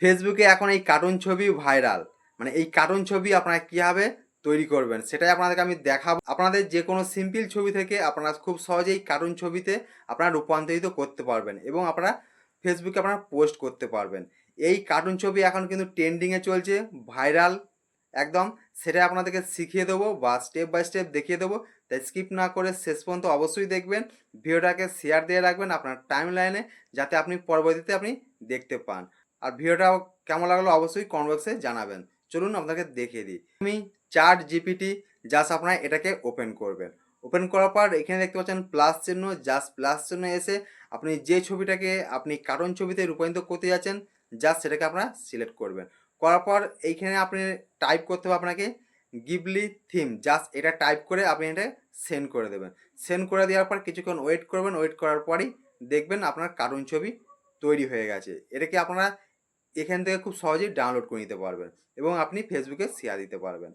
ফেসবুকে এখন এই কার্টুন ছবি ভাইরাল। মানে এই কার্টুন ছবি আপনারা কীভাবে তৈরি করবেন সেটাই আপনাদেরকে আমি দেখাবো। আপনাদের যে কোনো সিম্পল ছবি থেকে আপনারা খুব সহজেই কার্টুন ছবিতে আপনারা রূপান্তরিত করতে পারবেন এবং আপনারা ফেসবুকে আপনারা পোস্ট করতে পারবেন। এই কার্টুন ছবি এখন কিন্তু ট্রেন্ডিংয়ে চলছে, ভাইরাল একদম। সেটা আপনাদেরকে শিখিয়ে দেবো বা স্টেপ বাই স্টেপ দেখিয়ে দেবো। তাই স্কিপ না করে শেষ পর্যন্ত অবশ্যই দেখবেন। ভিডিওটাকে শেয়ার দিয়ে রাখবেন আপনার টাইম লাইনে, যাতে আপনি পরবর্তীতে আপনি দেখতে পান। আর ভিডিওটাও কেমন লাগলো অবশ্যই কমেন্ট বক্সে জানাবেন। চলুন আপনাকে দেখিয়ে দিই। আমি চ্যাট জিপিটি জাস্ট আপনারা এটাকে ওপেন করবেন। ওপেন করার পর এখানে দেখতে পাচ্ছেন প্লাস চিহ্ন, জাস্ট প্লাস চিহ্ন এসে আপনি যে ছবিটাকে আপনি কার্টুন ছবিতে রূপান্তরিত করতে যাচ্ছেন জাস্ট সেটাকে আপনারা সিলেক্ট করবেন। করার পর এইখানে আপনি টাইপ করতে হবে আপনাকে গিবলি থিম, জাস্ট এটা টাইপ করে আপনি এটা সেন্ড করে দেবেন। সেন্ড করে দেওয়ার পর কিছুক্ষণ ওয়েট করবেন। ওয়েট করার পরই দেখবেন আপনার কার্টুন ছবি তৈরি হয়ে গেছে। এটাকে আপনারা এখান থেকে খুব সহজেই ডাউনলোড করে নিতে পারবেন এবং আপনি ফেসবুকে শেয়ার দিতে পারবেন।